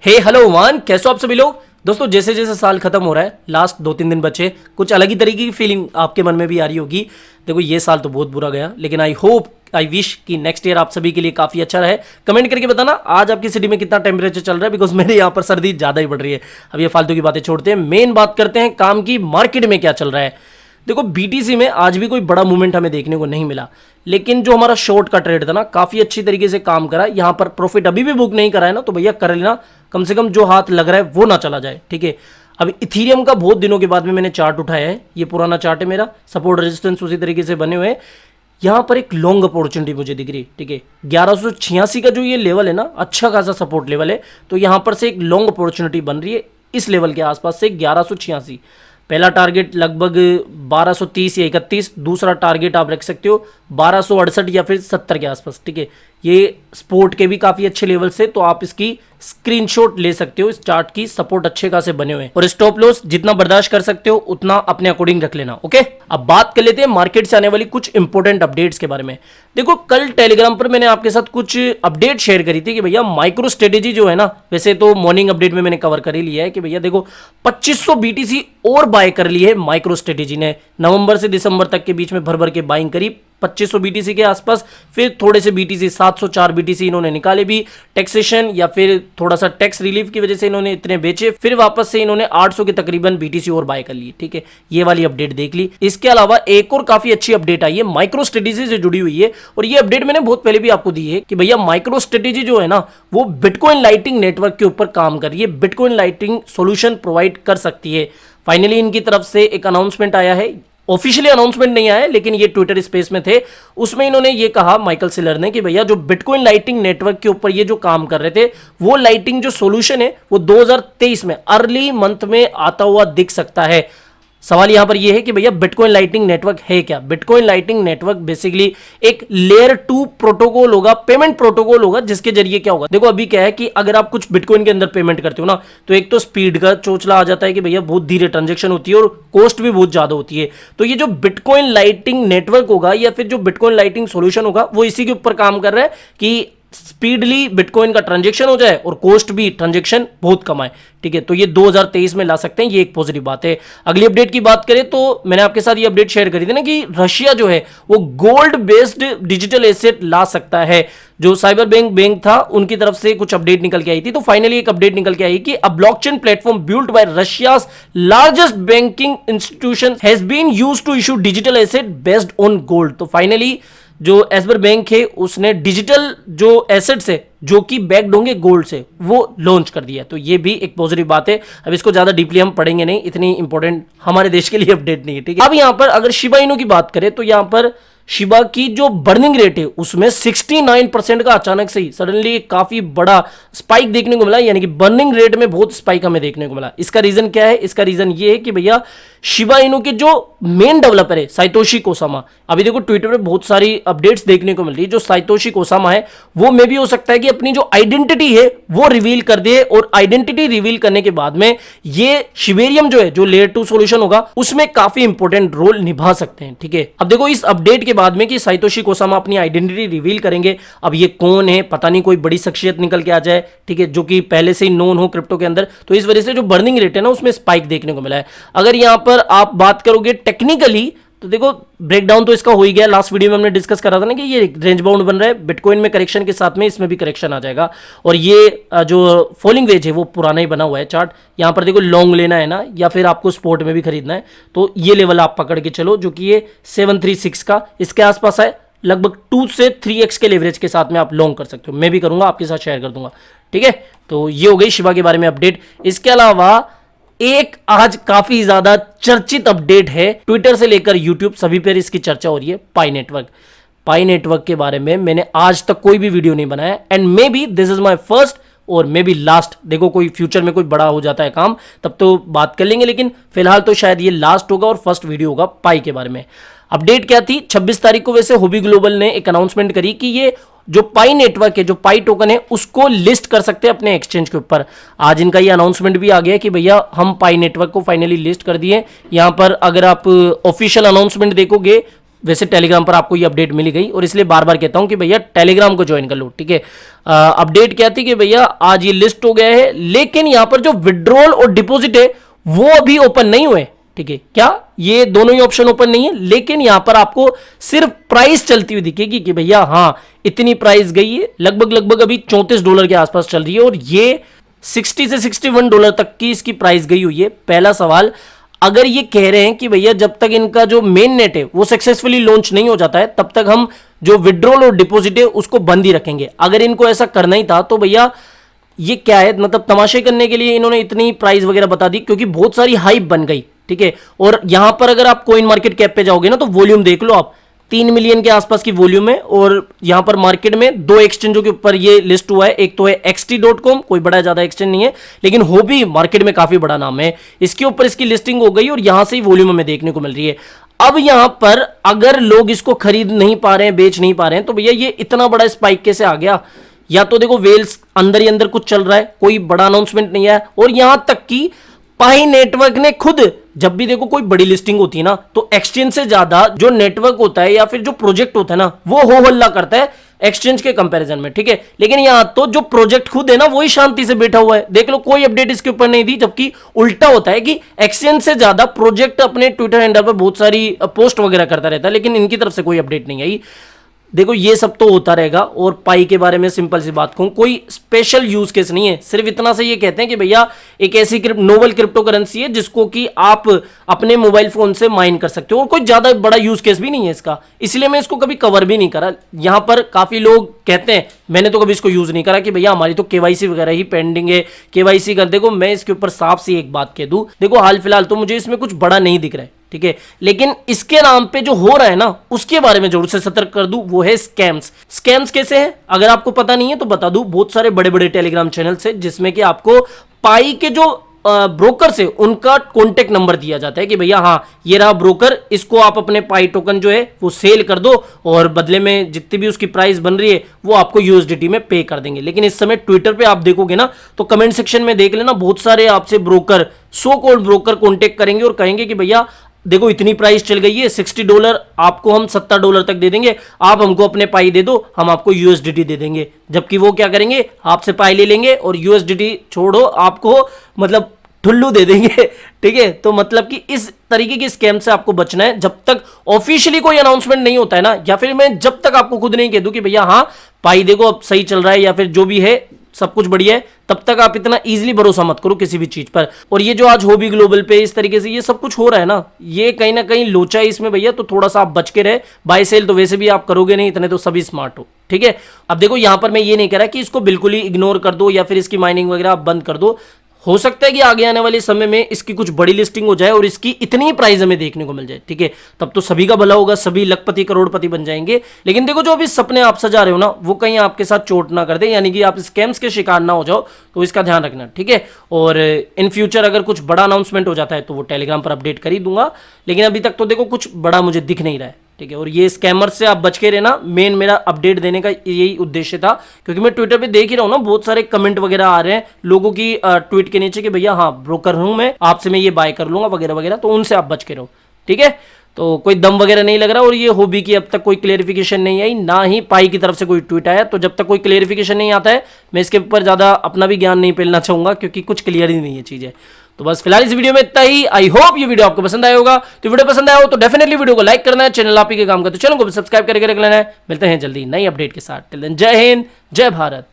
हे hello one, कैसे हो आप सभी लोग। दोस्तों जैसे जैसे साल खत्म हो रहा है, लास्ट 2-3 दिन बचे, कुछ अलग ही तरीके की फीलिंग आपके मन में भी आ रही होगी। देखो ये साल तो बहुत बुरा गया, लेकिन आई विश कि नेक्स्ट ईयर आप सभी के लिए काफी अच्छा रहे। कमेंट करके बताना आज आपकी सिटी में कितना टेम्परेचर चल रहा है, बिकॉज मेरे यहाँ पर सर्दी ज्यादा ही बढ़ रही है। अब ये फालतू की बातें छोड़ते हैं, मेन बात करते हैं काम की। मार्केट में क्या चल रहा है। देखो बीटीसी में आज भी कोई बड़ा मूवमेंट हमें देखने को नहीं मिला, लेकिन जो हमारा शॉर्ट का ट्रेड था ना, काफी अच्छी तरीके से काम करा। यहां पर प्रॉफिट अभी भी बुक नहीं करा है ना, तो भैया कर लेना, कम से कम जो हाथ लग रहा है वो ना चला जाए, ठीक है। अब इथीरियम का बहुत दिनों के बाद में मैंने चार्ट उठाया है, ये पुराना चार्ट है मेरा, सपोर्ट रेजिस्टेंस उसी तरीके से बने हुए हैं। यहां पर एक लॉन्ग अपॉर्चुनिटी मुझे दिख रही है, ठीक है। 1186 का जो ये लेवल है ना, अच्छा खासा सपोर्ट लेवल है, तो यहां पर से एक लॉन्ग अपॉर्चुनिटी बन रही है इस लेवल के आसपास से 1186। पहला टारगेट लगभग 1230 या 31, दूसरा टारगेट आप रख सकते हो 1268 या फिर 70 के आसपास, ठीक है। ये स्पोर्ट के भी काफी अच्छे लेवल से, तो आप इसकी स्क्रीनशॉट ले सकते हो। इस चार्ट की सपोर्ट अच्छे खासे बने हुए हैं, और स्टॉप लॉस जितना बर्दाश्त कर सकते हो उतना अपने अकॉर्डिंग रख लेना, ओके। अब बात कर लेते हैं मार्केट से आने वाली कुछ इंपॉर्टेंट अपडेट्स के बारे में। देखो कल टेलीग्राम पर मैंने आपके साथ कुछ अपडेट शेयर करी थी कि भैया माइक्रो स्ट्रेटेजी जो है ना, वैसे तो मॉर्निंग अपडेट में मैंने कवर कर ही लिया है कि भैया देखो 2500 बीटीसी और बाय कर ली है माइक्रो स्ट्रेटेजी ने। नवंबर से दिसंबर तक के बीच में भर भर के बाइंग करी 2500 बीटीसी के आसपास। फिर थोड़े से बीटीसी 704 बीटीसी इन्होंने निकाले भी, टैक्सेशन या फिर थोड़ा सा टैक्स रिलीफ की वजह से इन्होंने इतने बेचे। फिर वापस से इन्होंने 800 के तकरीबन बीटीसी और बाय कर लिए, ठीक है। ये वाली अपडेट देख ली। इसके अलावा एक और काफी अच्छी अपडेट आई है माइक्रो स्ट्रेटेजी से जुड़ी हुई है, और ये अपडेट मैंने बहुत पहले भी आपको दी है कि भैया माइक्रो स्ट्रेटेजी जो है ना, वो बिटकॉइन लाइटिंग नेटवर्क के ऊपर काम कर रही है, बिटकॉइन लाइटिंग सोल्यूशन प्रोवाइड कर सकती है। फाइनली इनकी तरफ से एक अनाउंसमेंट आया है, ऑफिशियली अनाउंसमेंट नहीं आया, लेकिन ये ट्विटर स्पेस में थे, उसमें इन्होंने ये कहा माइकल सेलर ने कि भैया जो बिटकॉइन लाइटिंग नेटवर्क के ऊपर ये जो काम कर रहे थे, वो लाइटिंग जो सॉल्यूशन है वो 2023 में अर्ली मंथ में आता हुआ दिख सकता है। सवाल यहां पर यह है कि भैया बिटकॉइन लाइटिंग नेटवर्क है क्या। बिटकॉइन लाइटिंग नेटवर्क बेसिकली एक लेयर 2 प्रोटोकॉल होगा, पेमेंट प्रोटोकॉल होगा, जिसके जरिए क्या होगा। देखो अभी क्या है कि अगर आप कुछ बिटकॉइन के अंदर पेमेंट करते हो ना, तो एक तो स्पीड का चोचला आ जाता है कि भैया बहुत धीरे ट्रांजेक्शन होती है और कॉस्ट भी बहुत ज्यादा होती है। तो ये जो बिटकॉइन लाइटिंग नेटवर्क होगा या फिर जो बिटकॉइन लाइटिंग सोल्यूशन होगा, वो इसी के ऊपर काम कर रहा है कि स्पीडली बिटकॉइन का ट्रांजैक्शन हो जाए और कॉस्ट भी ट्रांजैक्शन बहुत कम आए, ठीक है। तो ये 2023 में ला सकते हैं, ये एक पॉजिटिव बात है। अगली अपडेट की बात करें तो मैंने आपके साथ ये अपडेट शेयर करी थी ना कि रशिया जो है वो गोल्ड बेस्ड डिजिटल एसेट ला सकता है। जो साइबर बैंक था, उनकी तरफ से कुछ अपडेट निकल के आई थी, तो फाइनली एक अपडेट निकल के आई कि a blockchain platform built by Russia's largest banking institution has been used to issue digital asset based on gold. तो फाइनली जो एसबर बैंक है उसने डिजिटल जो एसेट्स है जो कि बैक्ड होंगे गोल्ड से, वो लॉन्च कर दिया। तो ये भी एक पॉजिटिव बात है। अब इसको ज्यादा डीपली हम पढ़ेंगे नहीं, इतनी इंपॉर्टेंट हमारे देश के लिए अपडेट नहीं है, ठीक है। अब यहां पर अगर शिबा इनू की बात करें तो यहां पर शिबा की जो बर्निंग रेट है उसमें 69% का अचानक से ही सडनली काफी बड़ा स्पाइक देखने को मिला, यानी कि बर्निंग रेट में बहुत स्पाइक हमें देखने को मिला। इसका रीजन क्या है। इसका रीजन ये है कि भैया शिबा इनू के जो मेन डेवलपर है साइतोशी कोसामा, अभी देखो ट्विटर पे बहुत सारी अपडेट्स देखने को मिल रही है। जो साइतोशी कोसामा है वो मे भी हो सकता है कि अपनी जो आइडेंटिटी है वो रिवील कर दे, और आइडेंटिटी रिवील करने के बाद में ये शिबेरियम जो है, जो लेयर 2 सॉल्यूशन होगा, उसमें काफी इंपॉर्टेंट रोल निभा सकते हैं, ठीक है। अब देखो इस अपडेट के बाद में कि साइतोशी कोसामा अपनी आइडेंटिटी रिवील करेंगे। अब ये कौन है पता नहीं, कोई बड़ी शख्सियत निकल के आ जाए, ठीक है, जो कि पहले से ही नोन हो क्रिप्टो के अंदर। तो इस वजह से जो बर्निंग रेट है ना उसमें स्पाइक देखने को मिला है। अगर यहां पर आप बात करोगे टेक्निकली तो देखो ब्रेकडाउन तो इसका हो ही गया, लास्ट वीडियो में हमने डिस्कस करा था ना कि ये रेंज बाउंड बन रहा है, बिटकॉइन में करेक्शन के साथ में इसमें भी करेक्शन आ जाएगा। और ये जो फॉलिंग वेज है वो पुराना ही बना हुआ है चार्ट। यहां पर देखो लॉन्ग लेना है ना, या फिर आपको स्पॉट में भी खरीदना है, तो ये लेवल आप पकड़ के चलो, जो कि ये 736 का इसके आसपास है। लगभग 2 से 3x के लेवरेज के साथ में आप लॉन्ग कर सकते हो, मैं भी करूंगा, आपके साथ शेयर कर दूंगा, ठीक है। तो ये हो गई शिबा के बारे में अपडेट। इसके अलावा एक आज काफी ज्यादा चर्चित अपडेट है, ट्विटर से लेकर यूट्यूब सभी पर इसकी चर्चा हो रही है, पाई नेटवर्क। पाई नेटवर्क के बारे में मैंने आज तक कोई भी वीडियो नहीं बनाया, and may be this is my first और मे बी लास्ट। देखो कोई फ्यूचर में कोई बड़ा हो जाता है काम तब तो बात कर लेंगे, लेकिन फिलहाल तो शायद ये लास्ट होगा और फर्स्ट वीडियो होगा पाई के बारे में। अपडेट क्या थी, 26 तारीख को वैसे हॉबी ग्लोबल ने एक अनाउंसमेंट करी कि ये जो पाई नेटवर्क है, जो पाई टोकन है, उसको लिस्ट कर सकते हैं अपने एक्सचेंज के ऊपर। आज इनका ये अनाउंसमेंट भी आ गया कि भैया हम पाई नेटवर्क को फाइनली लिस्ट कर दिए। यहां पर अगर आप ऑफिशियल अनाउंसमेंट देखोगे वैसे टेलीग्राम पर आपको ये अपडेट मिली गई और इसलिए बार बार कहता हूं कि भैया टेलीग्राम को ज्वाइन कर लो, ठीक है। अपडेट क्या थी कि भैया आज ये लिस्ट हो गया है, लेकिन यहां पर जो विड्रॉल और डिपॉजिट है वो अभी ओपन नहीं हुए, ठीक है। क्या ये दोनों ही ऑप्शन ओपन नहीं है, लेकिन यहां पर आपको सिर्फ प्राइस चलती हुई दिखेगी कि भैया हाँ इतनी प्राइस गई है, लगभग अभी $34 के आसपास चल रही है और ये 60 से $61 तक की इसकी प्राइस गई हुई है। पहला सवाल, अगर ये कह रहे हैं कि भैया जब तक इनका जो मेन नेट है वो सक्सेसफुली लॉन्च नहीं हो जाता है तब तक हम जो विड्रॉल और डिपॉजिट है उसको बंद ही रखेंगे, अगर इनको ऐसा करना ही था तो भैया ये क्या है, मतलब तमाशे करने के लिए इन्होंने इतनी प्राइस वगैरह बता दी, क्योंकि बहुत सारी हाइप बन गई, ठीक है। और यहां पर अगर आप कोइन मार्केट कैप पे जाओगे ना तो वॉल्यूम देख लो आप, 3 मिलियन के आसपास की वॉल्यूम है और यहां पर मार्केट में 2 एक्सचेंजों के ऊपर ये लिस्ट हुआ है। एक तो है xt.com, कोई बड़ा ज्यादा एक्सचेंज नहीं है, लेकिन हॉबी मार्केट में काफी बड़ा नाम है, इसके ऊपर इसकी लिस्टिंग हो गई और यहां से ही वॉल्यूम हमें देखने को मिल रही है। अब यहां पर अगर लोग इसको खरीद नहीं पा रहे हैं, बेच नहीं पा रहे हैं, तो भैया ये इतना बड़ा स्पाइक कैसे आ गया? या तो देखो वेल्स अंदर ही अंदर कुछ चल रहा है, कोई बड़ा अनाउंसमेंट नहीं है, और यहां तक कि पाई नेटवर्क ने खुद जब भी देखो कोई बड़ी लिस्टिंग होती है ना तो एक्सचेंज से ज्यादा जो नेटवर्क होता है या फिर जो प्रोजेक्ट होता है ना वो हो हल्ला करता है एक्सचेंज के कंपैरिजन में, ठीक है। लेकिन यहां तो जो प्रोजेक्ट खुद है ना वही शांति से बैठा हुआ है, देख लो कोई अपडेट इसके ऊपर नहीं दी, जबकि उल्टा होता है कि एक्सचेंज से ज्यादा प्रोजेक्ट अपने ट्विटर हैंडल पर बहुत सारी पोस्ट वगैरह करता रहता है, लेकिन इनकी तरफ से कोई अपडेट नहीं आई। देखो ये सब तो होता रहेगा, और पाई के बारे में सिंपल सी बात कहूं, कोई स्पेशल यूज केस नहीं है, सिर्फ इतना से ये कहते हैं कि भैया एक ऐसी नोवल क्रिप्टो करेंसी है जिसको कि आप अपने मोबाइल फोन से माइन कर सकते हो, और कोई ज्यादा बड़ा यूज केस भी नहीं है इसका, इसलिए मैं इसको कभी कवर भी नहीं करा। यहां पर काफी लोग कहते हैं, मैंने तो कभी इसको यूज नहीं करा कि भैया हमारी तो केवाईसी वगैरह ही पेंडिंग है, केवाईसी कर। देखो मैं इसके ऊपर साफ सी एक बात कह दूं, देखो हाल फिलहाल तो मुझे इसमें कुछ बड़ा नहीं दिख रहा है, ठीक है, लेकिन इसके नाम पे जो हो रहा है ना उसके बारे में जरूर से सतर्क कर दूं, वो है स्कैम्स। स्कैम्स कैसे हैं अगर आपको पता नहीं है तो बता दूं, बहुत सारे बड़े बड़े टेलीग्राम चैनल से जिसमें कि आपको पाई के जो ब्रोकर से उनका कॉन्टेक्ट नंबर दिया जाता है कि भैया हाँ ये रहा ब्रोकर, इसको आप अपने पाई टोकन जो है वो सेल कर दो और बदले में जितनी भी उसकी प्राइस बन रही है वो आपको यूएसडीटी में पे कर देंगे। लेकिन इस समय ट्विटर पे आप देखोगे ना तो कमेंट सेक्शन में देख लेना, बहुत सारे आपसे broker, so called broker contact करेंगे और कहेंगे कि भैया देखो इतनी प्राइस चल गई है, $60 आपको हम $70 तक दे देंगे, आप हमको अपने पाई दे दो, हम आपको यूएसडीटी दे देंगे। जबकि वो क्या करेंगे, आपसे पाई ले लेंगे और यूएसडीटी छोड़ो आपको मतलब ठुल्लू दे देंगे, ठीक है। तो मतलब कि इस तरीके के स्कैम से आपको बचना है, जब तक ऑफिशियली कोई अनाउंसमेंट नहीं होता है ना, या फिर मैं जब तक आपको खुद नहीं कह दूं कि भैया हाँ पाई देखो अब सही चल रहा है या फिर जो भी है सब कुछ बढ़िया है, तब तक आप इतना इजीली भरोसा मत करो किसी भी चीज पर। और ये जो आज हॉबी ग्लोबल पे इस तरीके से ये सब कुछ हो रहा है ना, ये कहीं ना कहीं लोचा है इसमें भैया, तो थोड़ा सा आप बच के रहे। बाय सेल तो वैसे भी आप करोगे नहीं, इतने तो सभी स्मार्ट हो, ठीक है। अब देखो यहां पर मैं ये नहीं कह रहा कि इसको बिल्कुल ही इग्नोर कर दो या फिर इसकी माइनिंग वगैरह आप बंद कर दो, हो सकता है कि आगे आने वाले समय में इसकी कुछ बड़ी लिस्टिंग हो जाए और इसकी इतनी प्राइस हमें देखने को मिल जाए, ठीक है, तब तो सभी का भला होगा, सभी लखपति करोड़पति बन जाएंगे। लेकिन देखो जो अभी सपने आप सजा रहे हो ना वो कहीं आपके साथ चोट ना कर दे, यानी कि आप स्कैम्स के शिकार ना हो जाओ, तो इसका ध्यान रखना, ठीक है। और इन फ्यूचर अगर कुछ बड़ा अनाउंसमेंट हो जाता है तो वो टेलीग्राम पर अपडेट कर ही दूंगा, लेकिन अभी तक तो देखो कुछ बड़ा मुझे दिख नहीं रहा है, ठीक है। और ये स्कैमर से आप बच के रहना, मेन मेरा अपडेट देने का यही उद्देश्य था, क्योंकि मैं ट्विटर पे देख ही रहा हूं ना बहुत सारे कमेंट वगैरह आ रहे हैं लोगों की ट्वीट के नीचे कि भैया हाँ ब्रोकर हूं मैं, आपसे मैं ये बाय कर लूंगा वगैरह वगैरह, तो उनसे आप बच के रहो, ठीक है। तो कोई दम वगैरह नहीं लग रहा, और ये हॉबी की अब तक कोई क्लेरिफिकेशन नहीं आई, ना ही पाई की तरफ से कोई ट्वीट आया, तो जब तक कोई क्लेरिफिकेशन नहीं आता है मैं इसके ऊपर ज्यादा अपना भी ज्ञान नहीं फैलना चाहूंगा, क्योंकि कुछ क्लियर ही नहीं है चीजें। तो बस फिलहाल इस वीडियो में इतना ही। आई होप ये वीडियो आपको पसंद आया होगा, तो वीडियो पसंद आया हो तो डेफिनेटली वीडियो को लाइक करना है, चैनल आप ही के काम का तो चैनल को भी सब्सक्राइब करके रख लेना है। मिलते हैं जल्दी नई अपडेट के साथ, टिल देन जय हिंद जय भारत।